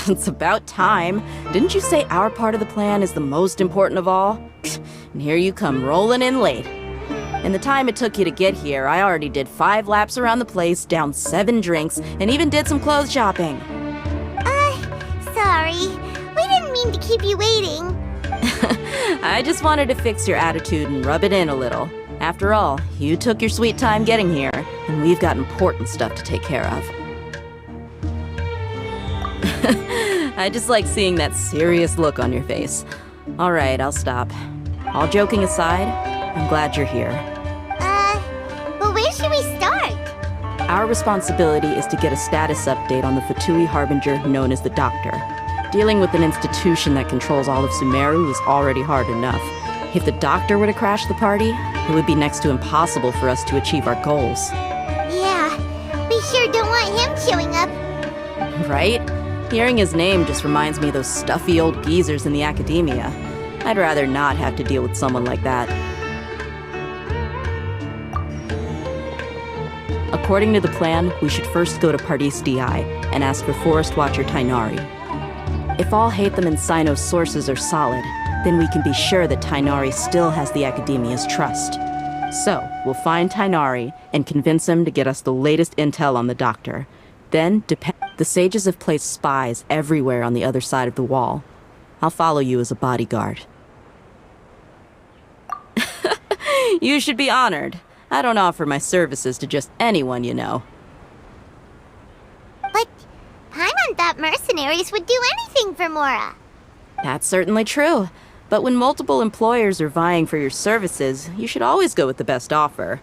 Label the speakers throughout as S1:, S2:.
S1: It's about time. Didn't you say our part of the plan is the most important of all? And here you come rolling in late. In the time it took you to get here, I already did 5 laps around the place, downed 7 drinks, and even did some clothes shopping.
S2: Sorry. We didn't mean to keep you waiting.
S1: I just wanted to fix your attitude and rub it in a little. After all, you took your sweet time getting here, and we've got important stuff to take care of. I just like seeing that serious look on your face. All right, I'll stop. All joking aside, I'm glad you're here.
S2: But where should we start?
S1: Our responsibility is to get a status update on the Fatui Harbinger known as the Doctor. Dealing with an institution that controls all of Sumeru is already hard enough. If the Doctor were to crash the party, it would be next to impossible for us to achieve our goals.
S2: Yeah, we sure don't want him showing up.
S1: Right? Hearing his name just reminds me of those stuffy old geezers in the academia. I'd rather not have to deal with someone like that. According to the plan, we should first go to Pardis Di and ask for Forest Watcher Tainari. If Alhaitam and Sino's sources are solid, then we can be sure that Tainari still has the Academia's trust. So, we'll find Tainari and convince him to get us the latest intel on the Doctor. Then, the sages have placed spies everywhere on the other side of the wall. I'll follow you as a bodyguard. You should be honored. I don't offer my services to just anyone you know.
S2: But Paimon thought mercenaries would do anything for Mora.
S1: That's certainly true. But when multiple employers are vying for your services, you should always go with the best offer.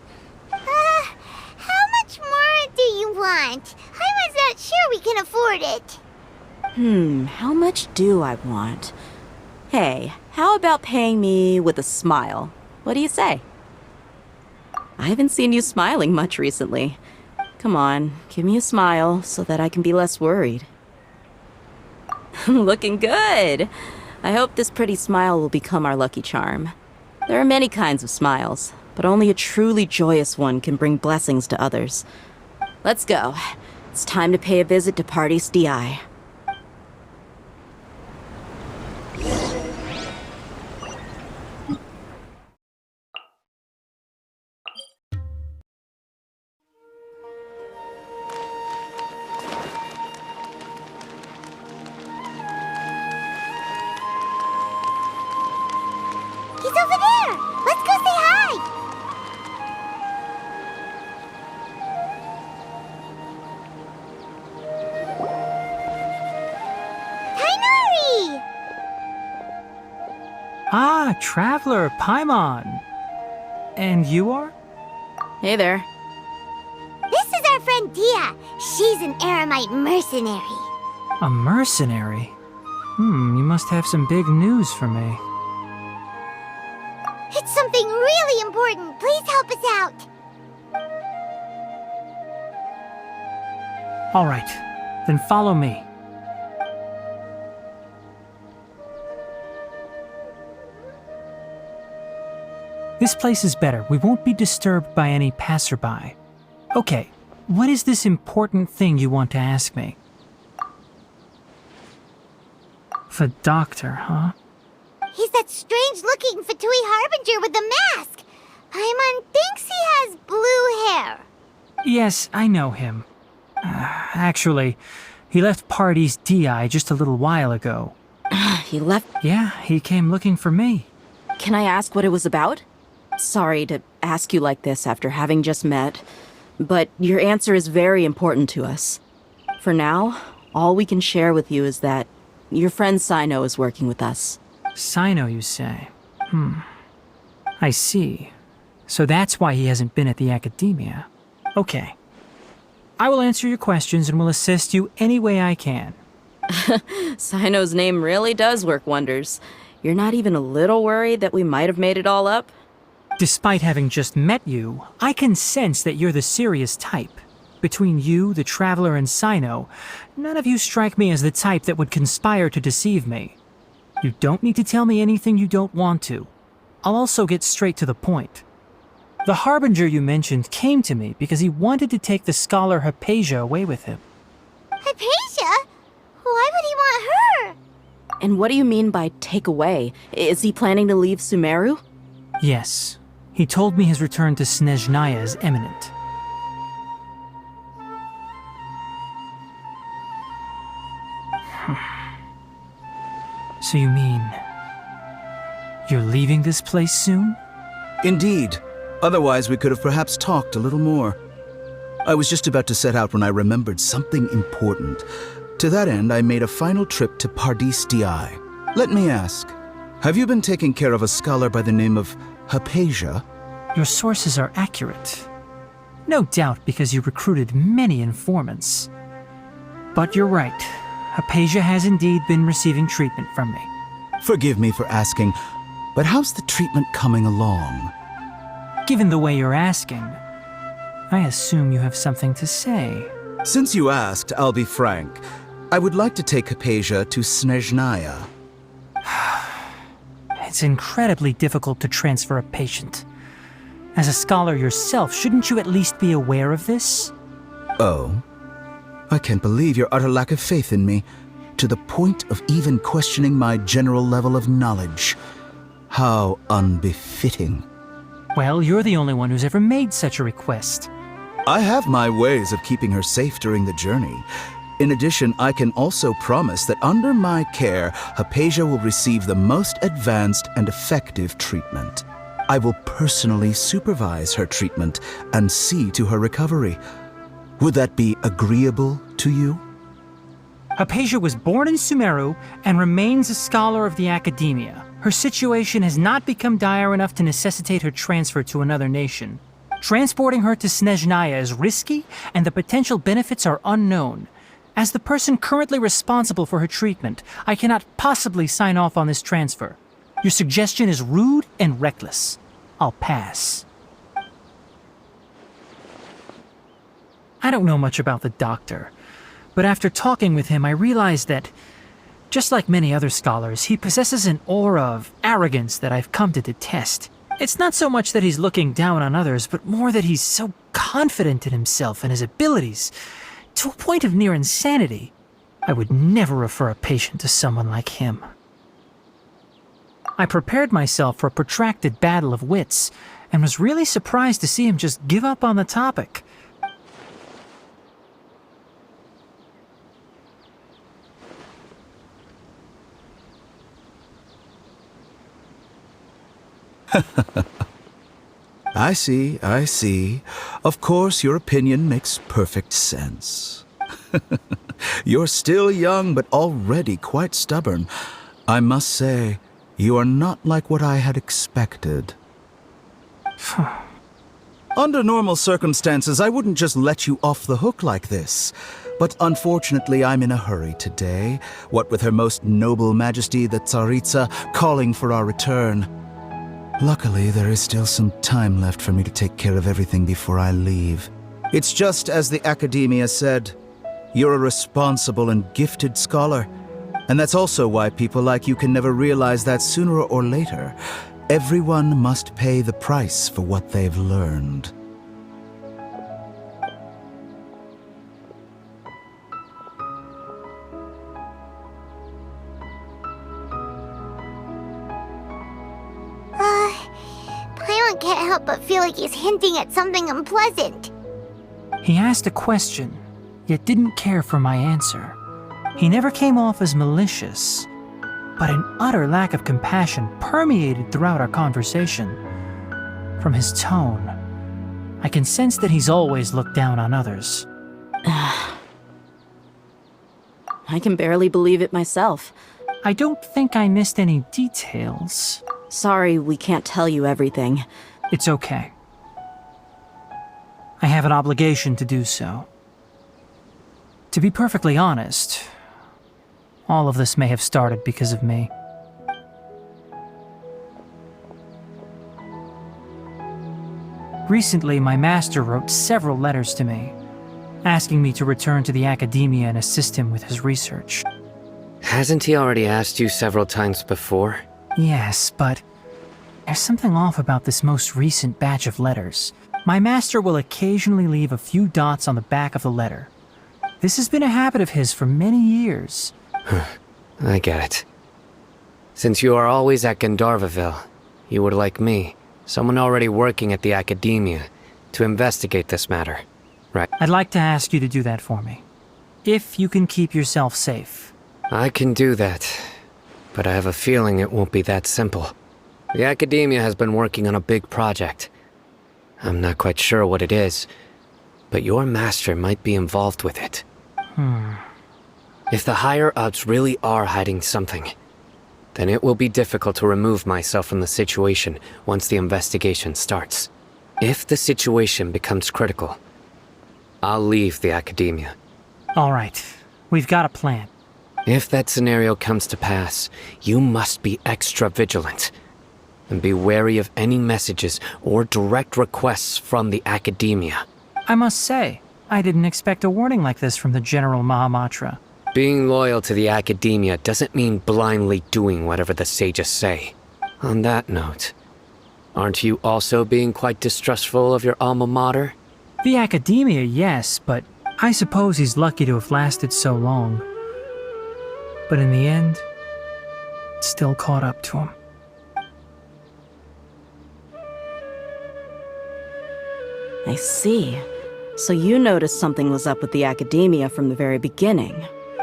S2: How much more do you want? Paimon's not sure we can afford it.
S1: How much do I want? Hey, how about paying me with a smile? What do you say? I haven't seen you smiling much recently. Come on, give me a smile so that I can be less worried. Looking good! I hope this pretty smile will become our lucky charm. There are many kinds of smiles, but only a truly joyous one can bring blessings to others. Let's go. It's time to pay a visit to Pardis Di.
S2: He's over there! Let's go say hi! Tainari!
S3: Ah, Traveler, Paimon. And you are?
S1: Hey there.
S2: This is our friend Dia. She's an Aramite mercenary.
S3: A mercenary? You must have some big news for me.
S2: It's something really important. Please help us out.
S3: All right, then follow me. This place is better. We won't be disturbed by any passerby. Okay, what is this important thing you want to ask me? The Doctor, huh?
S2: He's that strange-looking Fatui Harbinger with the mask. Paimon thinks he has blue hair.
S3: Yes, I know him. Actually, he left Pardis Di just a little while ago.
S1: He left?
S3: Yeah, he came looking for me.
S1: Can I ask what it was about? Sorry to ask you like this after having just met, but your answer is very important to us. For now, all we can share with you is that your friend Sino is working with us.
S3: Sino, you say? I see. So that's why he hasn't been at the Academia. Okay. I will answer your questions and will assist you any way I can.
S1: Sino's name really does work wonders. You're not even a little worried that we might have made it all up?
S3: Despite having just met you, I can sense that you're the serious type. Between you, the Traveler, and Sino, none of you strike me as the type that would conspire to deceive me. You don't need to tell me anything you don't want to. I'll also get straight to the point. The Harbinger you mentioned came to me because he wanted to take the scholar Hypatia away with him.
S2: Hypatia? Why would he want her?
S1: And what do you mean by take away? Is he planning to leave Sumeru?
S3: Yes. He told me his return to Snezhnaya is imminent. So you mean... you're leaving this place soon?
S4: Indeed. Otherwise, we could have perhaps talked a little more. I was just about to set out when I remembered something important. To that end, I made a final trip to Pardis Di. Let me ask, have you been taking care of a scholar by the name of Hypatia?
S3: Your sources are accurate. No doubt because you recruited many informants. But you're right. Hypatia has indeed been receiving treatment from me.
S4: Forgive me for asking, but how's the treatment coming along?
S3: Given the way you're asking, I assume you have something to say.
S4: Since you asked, I'll be frank. I would like to take Hypatia to Snezhnaya.
S3: It's incredibly difficult to transfer a patient. As a scholar yourself, shouldn't you at least be aware of this?
S4: Oh? I can't believe your utter lack of faith in me, to the point of even questioning my general level of knowledge. How unbefitting.
S3: Well, you're the only one who's ever made such a request.
S4: I have my ways of keeping her safe during the journey. In addition, I can also promise that under my care, Hypatia will receive the most advanced and effective treatment. I will personally supervise her treatment and see to her recovery. Would that be agreeable to you?
S3: Hypatia was born in Sumeru and remains a scholar of the academia. Her situation has not become dire enough to necessitate her transfer to another nation. Transporting her to Snezhnaya is risky, and the potential benefits are unknown. As the person currently responsible for her treatment, I cannot possibly sign off on this transfer. Your suggestion is rude and reckless. I'll pass. I don't know much about the doctor, but after talking with him, I realized that, just like many other scholars, he possesses an aura of arrogance that I've come to detest. It's not so much that he's looking down on others, but more that he's so confident in himself and his abilities, to a point of near insanity. I would never refer a patient to someone like him. I prepared myself for a protracted battle of wits, and was really surprised to see him just give up on the topic.
S4: I see. Of course, your opinion makes perfect sense. You're still young, but already quite stubborn. I must say, you are not like what I had expected. Under normal circumstances, I wouldn't just let you off the hook like this. But unfortunately, I'm in a hurry today, what with Her Most Noble Majesty the Tsaritsa calling for our return. Luckily, there is still some time left for me to take care of everything before I leave. It's just as the Academia said, you're a responsible and gifted scholar. And that's also why people like you can never realize that sooner or later, everyone must pay the price for what they've learned.
S2: Paimon can't help but feel like he's hinting at something unpleasant.
S3: He asked a question, yet didn't care for my answer. He never came off as malicious, but an utter lack of compassion permeated throughout our conversation. From his tone, I can sense that he's always looked down on others.
S1: I can barely believe it myself.
S3: I don't think I missed any details.
S1: Sorry, we can't tell you everything.
S3: It's okay. I have an obligation to do so. To be perfectly honest, all of this may have started because of me. Recently, my master wrote several letters to me, asking me to return to the academia and assist him with his research.
S5: Hasn't he already asked you several times before?
S3: Yes, but there's something off about this most recent batch of letters. My master will occasionally leave a few dots on the back of the letter. This has been a habit of his for many years,
S5: I get it. Since you are always at Gandharvaville, you would like me, someone already working at the Academia, to investigate this matter, right?
S3: I'd like to ask you to do that for me. If you can keep yourself safe.
S5: I can do that, but I have a feeling it won't be that simple. The Academia has been working on a big project. I'm not quite sure what it is, but your master might be involved with it. If the higher-ups really are hiding something, then it will be difficult to remove myself from the situation once the investigation starts. If the situation becomes critical, I'll leave the Academia.
S3: All right, we've got a plan.
S5: If that scenario comes to pass, you must be extra vigilant. And be wary of any messages or direct requests from the Academia.
S3: I must say, I didn't expect a warning like this from the General Mahamatra.
S5: Being loyal to the Academia doesn't mean blindly doing whatever the sages say. On that note, aren't you also being quite distrustful of your alma mater?
S3: The Academia, yes, but I suppose he's lucky to have lasted so long. But in the end, it still caught up to him.
S1: I see. So you noticed something was up with the Academia from the very beginning.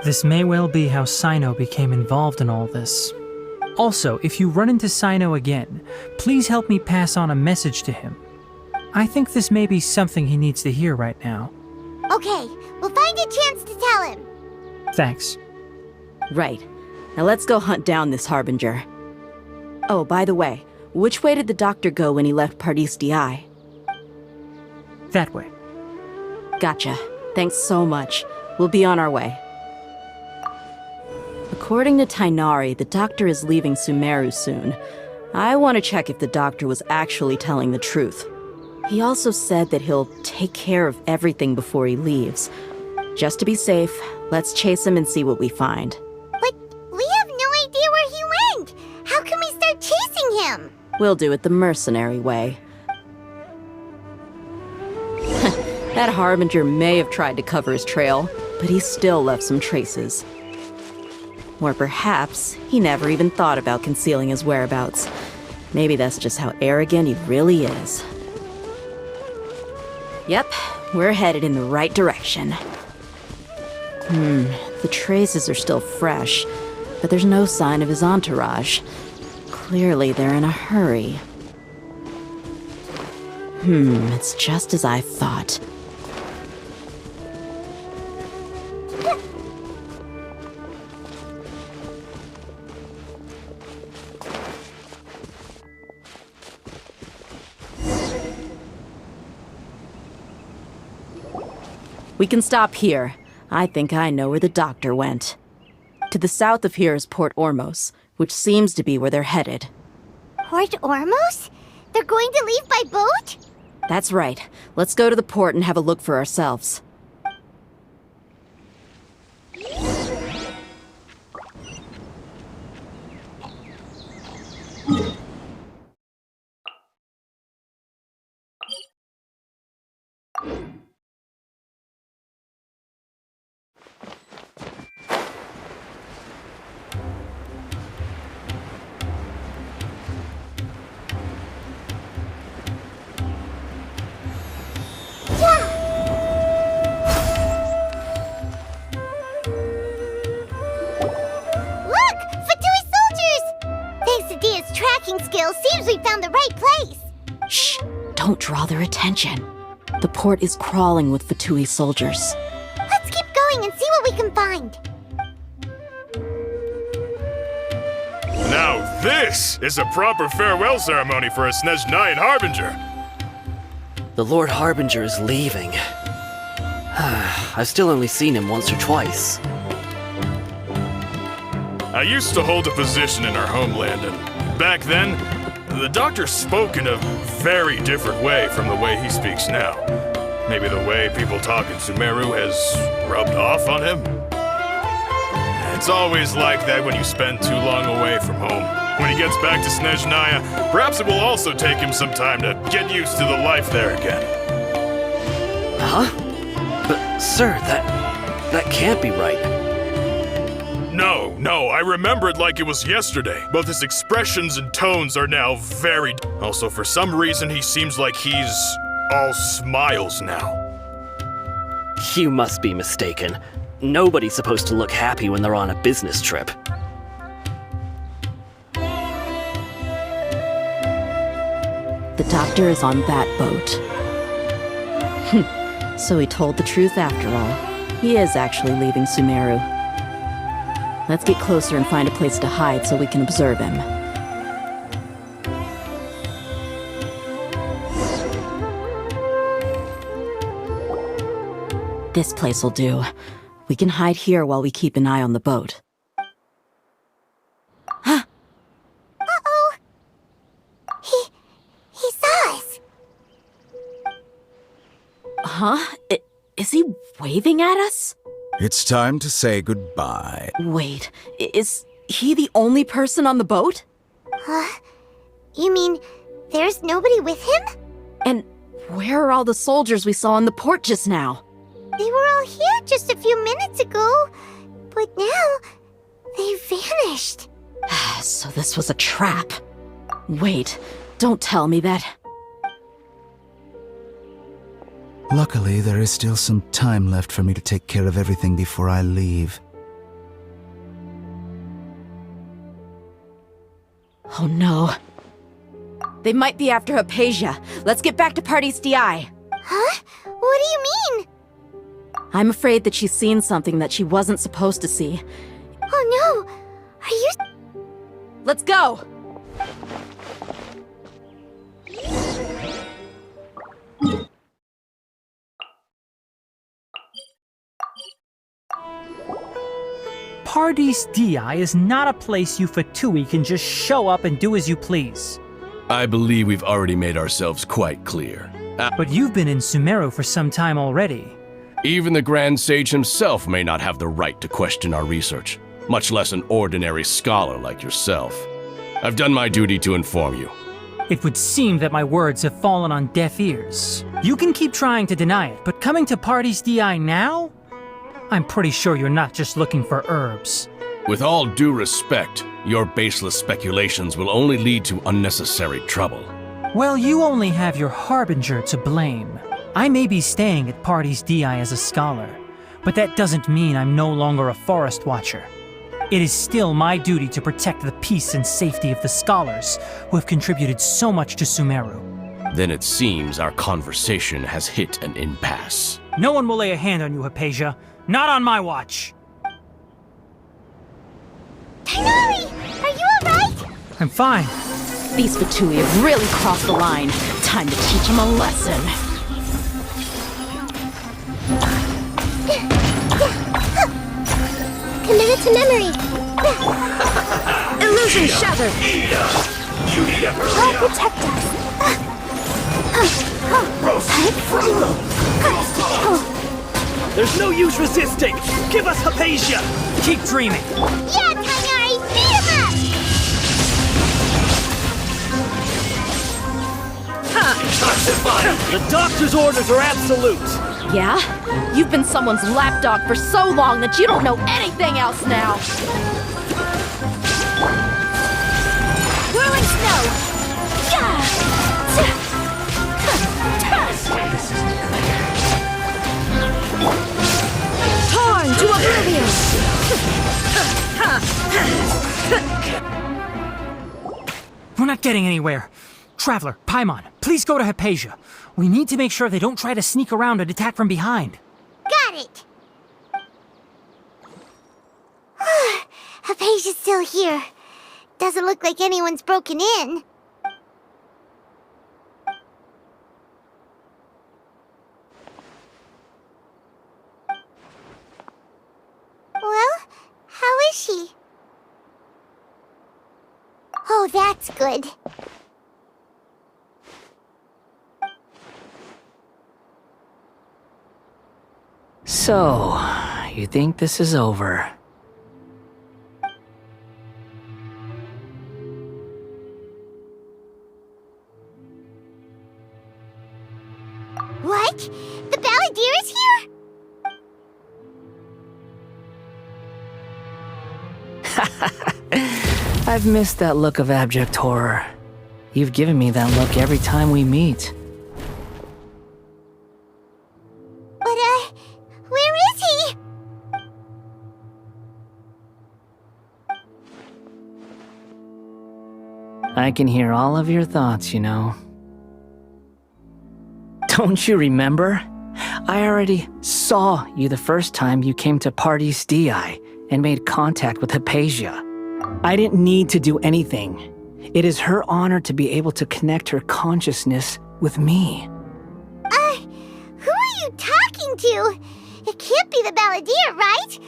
S3: This may well be how Sino became involved in all this. Also, if you run into Sino again, please help me pass on a message to him. I think this may be something he needs to hear right now.
S2: Okay, we'll find a chance to tell him.
S3: Thanks.
S1: Right. Now let's go hunt down this Harbinger. Oh, by the way, which way did the doctor go when he left Pardis Di?
S3: That way.
S1: Gotcha. Thanks so much. We'll be on our way. According to Tighnari, the doctor is leaving Sumeru soon. I want to check if the doctor was actually telling the truth. He also said that he'll take care of everything before he leaves. Just to be safe, let's chase him and see what we find.
S2: But we have no idea where he went! How can we start chasing him?
S1: We'll do it the mercenary way. That Harbinger may have tried to cover his trail, but he still left some traces. Or perhaps he never even thought about concealing his whereabouts. Maybe that's just how arrogant he really is. Yep, we're headed in the right direction. The traces are still fresh, but there's no sign of his entourage. Clearly they're in a hurry. It's just as I thought. We can stop here. I think I know where the doctor went. To the south of here is Port Ormos, which seems to be where they're headed.
S2: Port Ormos? They're going to leave by boat?
S1: That's right. Let's go to the port and have a look for ourselves.
S2: Seems we found the right place.
S1: Shh! Don't draw their attention. The port is crawling with Fatui soldiers.
S2: Let's keep going and see what we can find.
S6: Now this is a proper farewell ceremony for a Snezhnayan Harbinger.
S7: The Lord Harbinger is leaving. I've still only seen him once or twice.
S6: I used to hold a position in our homeland, and back then, the doctor spoke in a very different way from the way he speaks now. Maybe the way people talk in Sumeru has rubbed off on him? It's always like that when you spend too long away from home. When he gets back to Snezhnaya, perhaps it will also take him some time to get used to the life there again.
S7: Huh? But, sir, that can't be right.
S6: No, I remember it like it was yesterday. Both his expressions and tones are now very... Also, for some reason, he seems like he's all smiles now.
S7: You must be mistaken. Nobody's supposed to look happy when they're on a business trip.
S1: The doctor is on that boat. So he told the truth after all. He is actually leaving Sumeru. Let's get closer and find a place to hide so we can observe him. This place will do. We can hide here while we keep an eye on the boat.
S2: Uh-oh! He saw us!
S1: Huh? Is he waving at us?
S4: It's time to say goodbye.
S1: Wait, is he the only person on the boat?
S2: You mean there's nobody with him?
S1: And where are all the soldiers we saw in the port just now?
S2: They were all here just a few minutes ago, but now they vanished.
S1: So this was a trap. Wait, don't tell me that.
S4: Luckily, there is still some time left for me to take care of everything before I leave.
S1: Oh no. They might be after Hypatia. Let's get back to Party's DI.
S2: Huh? What do you mean?
S1: I'm afraid that she's seen something that she wasn't supposed to see.
S2: Oh no! Are you...
S1: Let's go!
S3: Party's DI is not a place you Fatui can just show up and do as you please.
S8: I believe we've already made ourselves quite clear.
S3: But you've been in Sumeru for some time already.
S8: Even the Grand Sage himself may not have the right to question our research, much less an ordinary scholar like yourself. I've done my duty to inform you.
S3: It would seem that my words have fallen on deaf ears. You can keep trying to deny it, but coming to Party's DI now? I'm pretty sure you're not just looking for herbs.
S8: With all due respect, your baseless speculations will only lead to unnecessary trouble.
S3: Well, you only have your Harbinger to blame. I may be staying at Party's DI as a scholar, but that doesn't mean I'm no longer a forest watcher. It is still my duty to protect the peace and safety of the scholars who have contributed so much to Sumeru.
S8: Then it seems our conversation has hit an impasse.
S3: No one will lay a hand on you, Hypatia. Not on my watch.
S2: Tighnari! Are you alright?
S3: I'm fine.
S1: These Fatui have really crossed the line. Time to teach them a lesson.
S2: Committed to memory.
S1: Illusion shattered!
S2: I'll protect us.
S7: There's no use resisting! Give us Hypatia!
S3: Keep dreaming.
S2: Yeah, Tighnari! Beat him up!
S7: The doctor's orders are absolute!
S1: Yeah? You've been someone's lapdog for so long that you don't know anything else now!
S2: Whirling snow! Yeah!
S1: Torn to oblivion!
S3: We're not getting anywhere. Traveler, Paimon, please go to Hypatia. We need to make sure they don't try to sneak around and attack from behind.
S2: Got it! Hypatia's still here. Doesn't look like anyone's broken in. Well, how is she? Oh, that's good.
S5: So, you think this is over?
S2: What? The Balladeer is here?
S7: I've missed that look of abject horror. You've given me that look every time we meet.
S2: But, where is he?
S7: I can hear all of your thoughts, you know. Don't you remember? I already saw you the first time you came to Parties DI and made contact with Hypatia. I didn't need to do anything. It is her honor to be able to connect her consciousness with me.
S2: Who are you talking to? It can't be the Balladeer, right?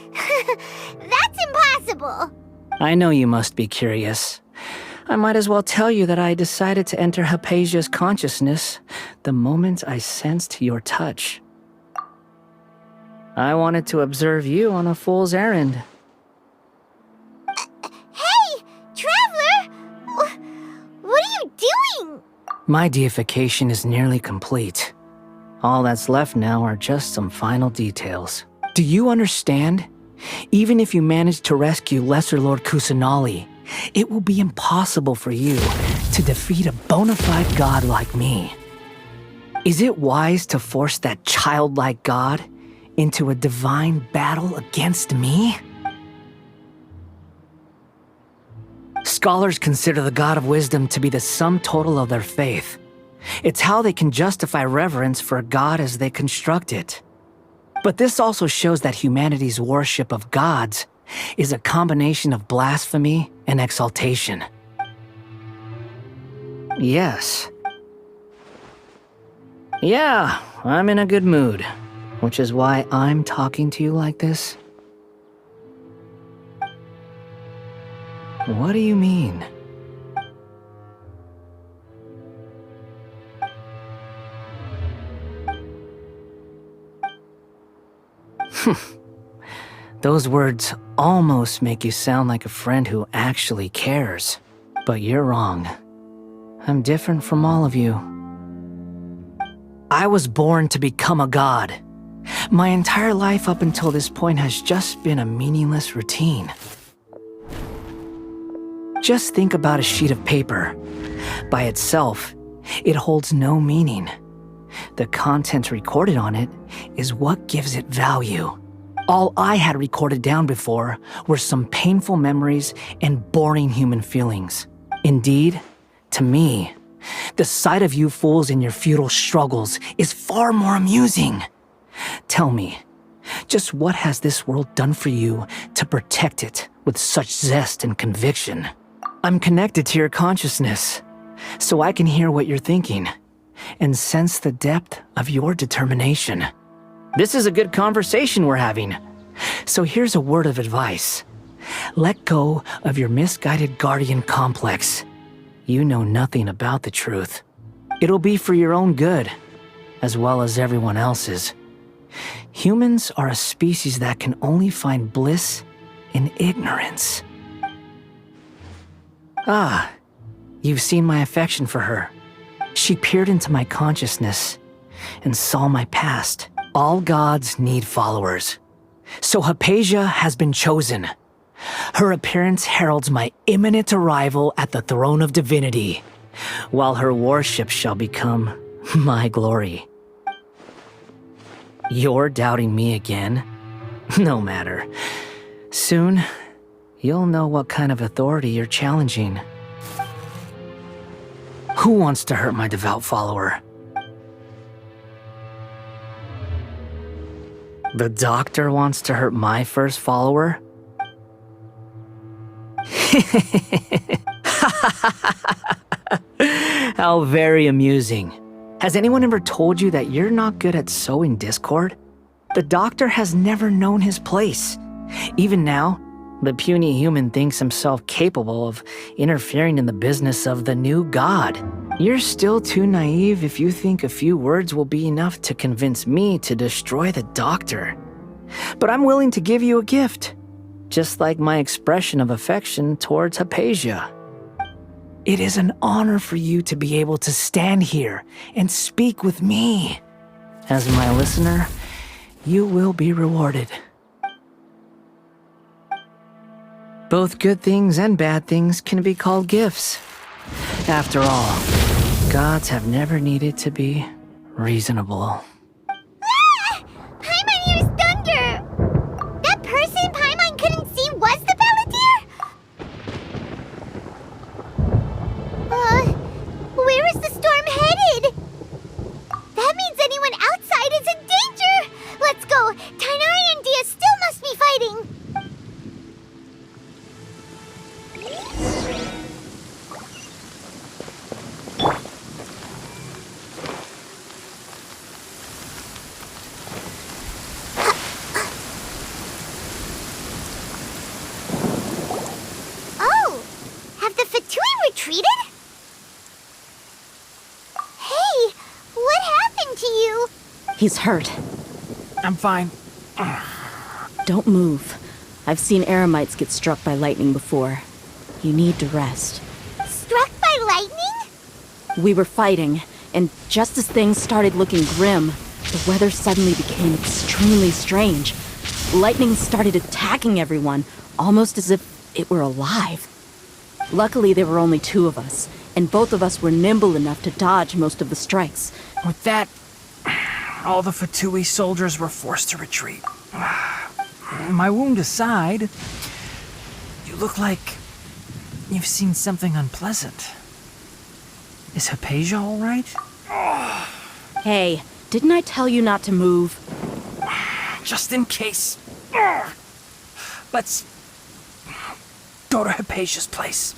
S2: That's impossible.
S7: I know you must be curious. I might as well tell you that I decided to enter Hypatia's consciousness the moment I sensed your touch. I wanted to observe you on a fool's errand.
S2: Hey, Traveler! What are you doing?
S7: My deification is nearly complete. All that's left now are just some final details. Do you understand? Even if you manage to rescue Lesser Lord Kusanali, it will be impossible for you to defeat a bona fide god like me. Is it wise to force that childlike god into a divine battle against me? Scholars consider the God of Wisdom to be the sum total of their faith. It's how they can justify reverence for a god as they construct it. But this also shows that humanity's worship of gods is a combination of blasphemy and exaltation. Yes. Yeah, I'm in a good mood, which is why I'm talking to you like this. What do you mean? Those words almost make you sound like a friend who actually cares. But you're wrong. I'm different from all of you. I was born to become a god. My entire life up until this point has just been a meaningless routine. Just think about a sheet of paper. By itself, it holds no meaning. The content recorded on it is what gives it value. All I had recorded down before were some painful memories and boring human feelings. Indeed, to me, the sight of you fools in your futile struggles is far more amusing. Tell me, just what has this world done for you to protect it with such zest and conviction? I'm connected to your consciousness, so I can hear what you're thinking and sense the depth of your determination. This is a good conversation we're having. So here's a word of advice. Let go of your misguided guardian complex. You know nothing about the truth. It'll be for your own good, as well as everyone else's. Humans are a species that can only find bliss in ignorance. Ah, you've seen my affection for her. She peered into my consciousness and saw my past. All gods need followers. So Hypatia has been chosen. Her appearance heralds my imminent arrival at the throne of divinity, while her worship shall become my glory. You're doubting me again? No matter. Soon, you'll know what kind of authority you're challenging. Who wants to hurt my devout follower? The doctor wants to hurt my first follower? How very amusing. Has anyone ever told you that you're not good at sowing discord? The doctor has never known his place. Even now, the puny human thinks himself capable of interfering in the business of the new god. You're still too naive if you think a few words will be enough to convince me to destroy the doctor. But I'm willing to give you a gift, just like my expression of affection towards Hypatia. It is an honor for you to be able to stand here and speak with me. As my listener, you will be rewarded. Both good things and bad things can be called gifts. After all, gods have never needed to be reasonable.
S2: Ah! Paimon hears thunder! That person Paimon couldn't see was the Balladeer? Where is the storm headed? That means anyone outside is in danger! Let's go! Tighnari and Dia still must be fighting! Oh! Have the Fatui retreated? Hey! What happened to you?
S1: He's hurt.
S3: I'm fine.
S1: Don't move. I've seen eremites get struck by lightning before. You need to rest.
S2: Struck by lightning?
S1: We were fighting, and just as things started looking grim, the weather suddenly became extremely strange. Lightning started attacking everyone, almost as if it were alive. Luckily, there were only two of us, and both of us were nimble enough to dodge most of the strikes.
S3: With that, all the Fatui soldiers were forced to retreat. My wound aside, you look like you've seen something unpleasant. Is Hypatia all right?
S1: Hey, didn't I tell you not to move?
S3: Just in case. Let's go to Hypatia's place.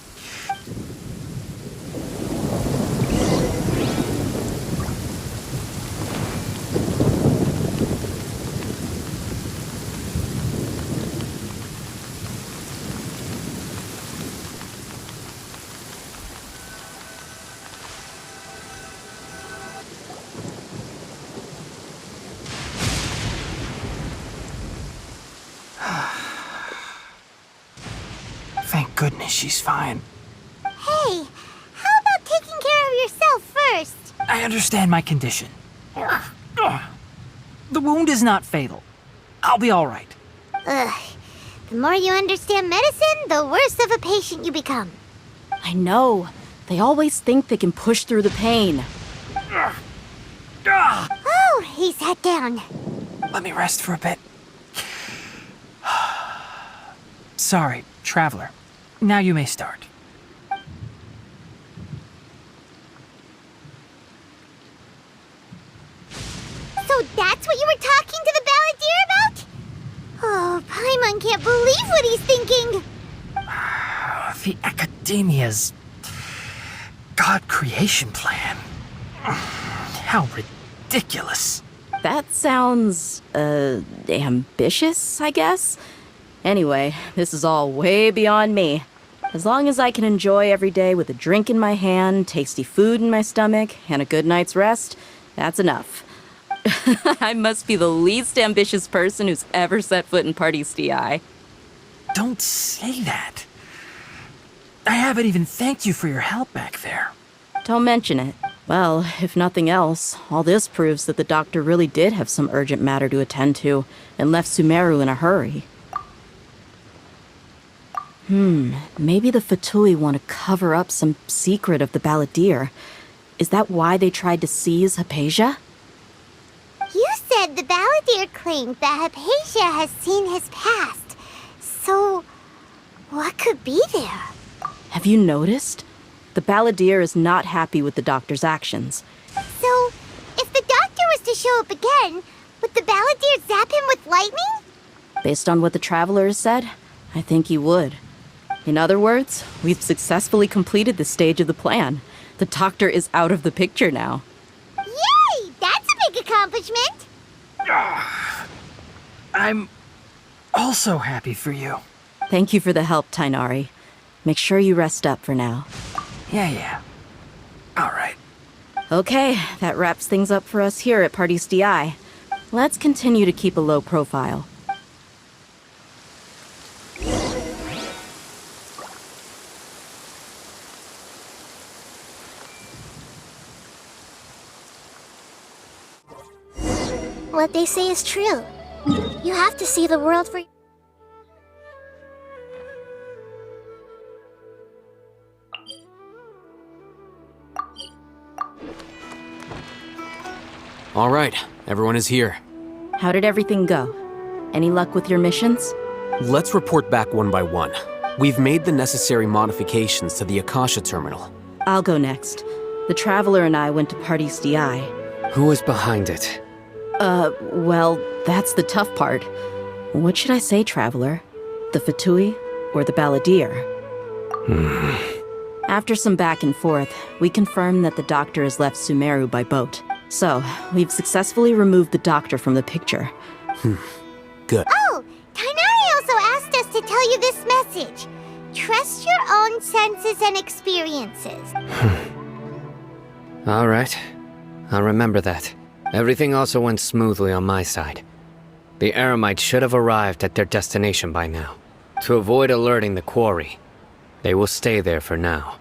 S3: Thank goodness she's fine.
S2: Hey, how about taking care of yourself first?
S3: I understand my condition. The wound is not fatal. I'll be all right.
S2: Ugh. The more you understand medicine, the worse of a patient you become.
S1: I know. They always think they can push through the pain.
S2: Oh, he sat down.
S3: Let me rest for a bit. Sorry, traveler. Now you may start.
S2: So that's what you were talking to the Balladeer about? Oh, Paimon can't believe what he's thinking.
S3: The Academia's God creation plan. How ridiculous.
S1: That sounds, ambitious, I guess? Anyway, this is all way beyond me. As long as I can enjoy every day with a drink in my hand, tasty food in my stomach, and a good night's rest, that's enough. I must be the least ambitious person who's ever set foot in Party's DI.
S3: Don't say that. I haven't even thanked you for your help back there.
S1: Don't mention it. Well, if nothing else, all this proves that the doctor really did have some urgent matter to attend to, and left Sumeru in a hurry. Maybe the Fatui want to cover up some secret of the Balladeer. Is that why they tried to seize Hypatia?
S2: You said the Balladeer claimed that Hypatia has seen his past. So, what could be there?
S1: Have you noticed? The Balladeer is not happy with the doctor's actions.
S2: So, if the doctor was to show up again, would the Balladeer zap him with lightning?
S1: Based on what the Traveler has said, I think he would. In other words, we've successfully completed this stage of the plan. The doctor is out of the picture now.
S2: Yay! That's a big accomplishment!
S3: I'm also happy for you.
S1: Thank you for the help, Tighnari. Make sure you rest up for now.
S3: Yeah. All right.
S1: Okay, that wraps things up for us here at Party's DI. Let's continue to keep a low profile.
S2: What they say is true. You have to see the world for...
S9: All right, everyone is here.
S1: How did everything go? Any luck with your missions?
S9: Let's report back one by one. We've made the necessary modifications to the Akasha terminal.
S1: I'll go next. The Traveler and I went to Party's DI.
S5: Who is behind it?
S1: Well, that's the tough part. What should I say, Traveler? The Fatui or the Balladeer? After some back and forth, we confirmed that the Doctor has left Sumeru by boat. So, we've successfully removed the Doctor from the picture.
S9: Good.
S2: Oh, Tighnari also asked us to tell you this message. Trust your own senses and experiences.
S5: All right. I'll remember that. Everything also went smoothly on my side. The Eremites should have arrived at their destination by now. To avoid alerting the quarry, they will stay there for now.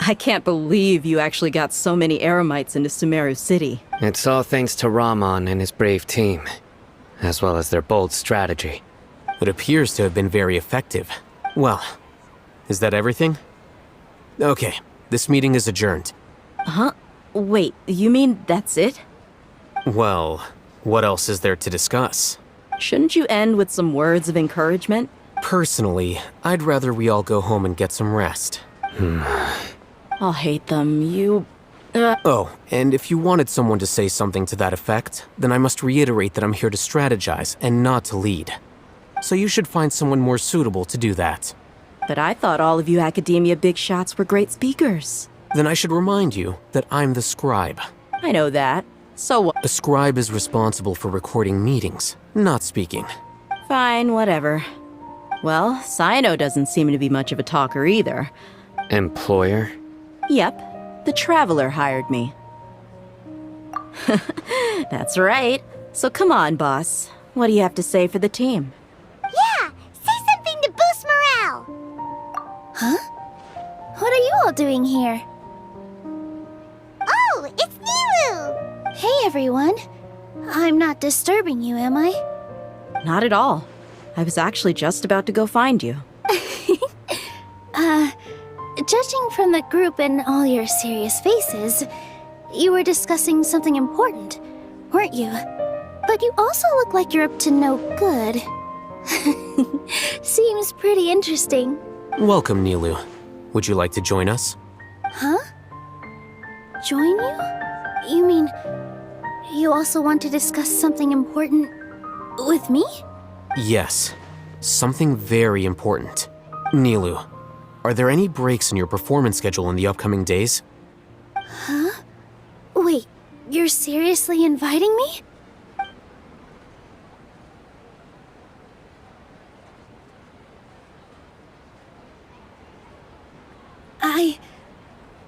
S1: I can't believe you actually got so many Eremites into Sumeru City.
S5: It's all thanks to Rahman and his brave team, as well as their bold strategy.
S9: It appears to have been very effective. Well, is that everything? Okay, this meeting is adjourned.
S1: Huh? Wait, you mean that's it?
S9: Well, what else is there to discuss?
S1: Shouldn't you end with some words of encouragement?
S9: Personally, I'd rather we all go home and get some rest.
S1: Alhaitam, you...
S9: Oh, and if you wanted someone to say something to that effect, then I must reiterate that I'm here to strategize and not to lead. So you should find someone more suitable to do that.
S1: But I thought all of you Academia big shots were great speakers.
S9: Then I should remind you that I'm the scribe.
S1: I know that. So what?
S9: A scribe is responsible for recording meetings, not speaking.
S1: Fine, whatever. Well, Cyno doesn't seem to be much of a talker either.
S5: Employer?
S1: Yep, the Traveler hired me. That's right. So come on, boss. What do you have to say for the team?
S2: Yeah, say something to boost morale. Huh? What are you all doing here? Oh, it's Nilou! Hey, everyone. I'm not disturbing you, am I?
S1: Not at all. I was actually just about to go find you.
S2: Judging from the group and all your serious faces, you were discussing something important, weren't you? But you also look like you're up to no good. Seems pretty interesting.
S9: Welcome, Nilou. Would you like to join us?
S2: Huh? Join you? You mean, you also want to discuss something important with me?
S9: Yes, something very important. Nilou, are there any breaks in your performance schedule in the upcoming days?
S2: Huh? Wait, you're seriously inviting me?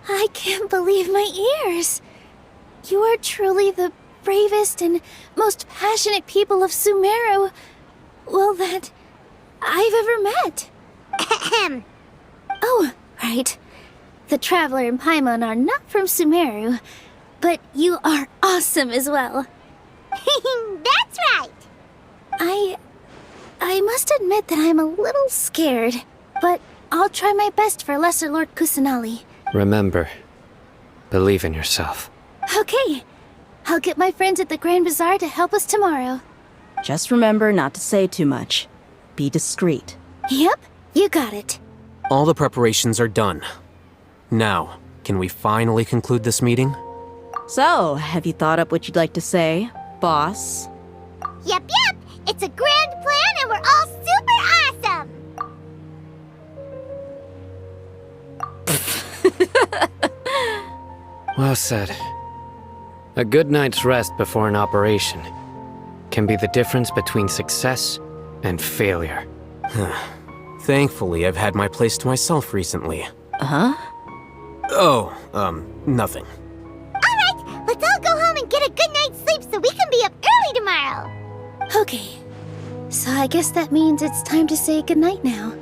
S2: I can't believe my ears. You are truly the bravest and most passionate people of Sumeru, well, that I've ever met. Oh, right. The Traveler and Paimon are not from Sumeru, but you are awesome as well. That's right! I must admit that I'm a little scared, but I'll try my best for Lesser Lord Kusanali.
S5: Remember, believe in yourself.
S2: Okay, I'll get my friends at the Grand Bazaar to help us tomorrow.
S1: Just remember not to say too much. Be discreet.
S2: Yep, you got it.
S9: All the preparations are done. Now, can we finally conclude this meeting?
S1: So, have you thought up what you'd like to say, boss?
S2: Yep, it's a grand plan and we're all super awesome!
S5: Well said. A good night's rest before an operation can be the difference between success and failure.
S9: Thankfully, I've had my place to myself recently.
S1: Huh?
S9: Oh, nothing.
S2: Alright, let's all go home and get a good night's sleep so we can be up early tomorrow. Okay, so I guess that means it's time to say goodnight now.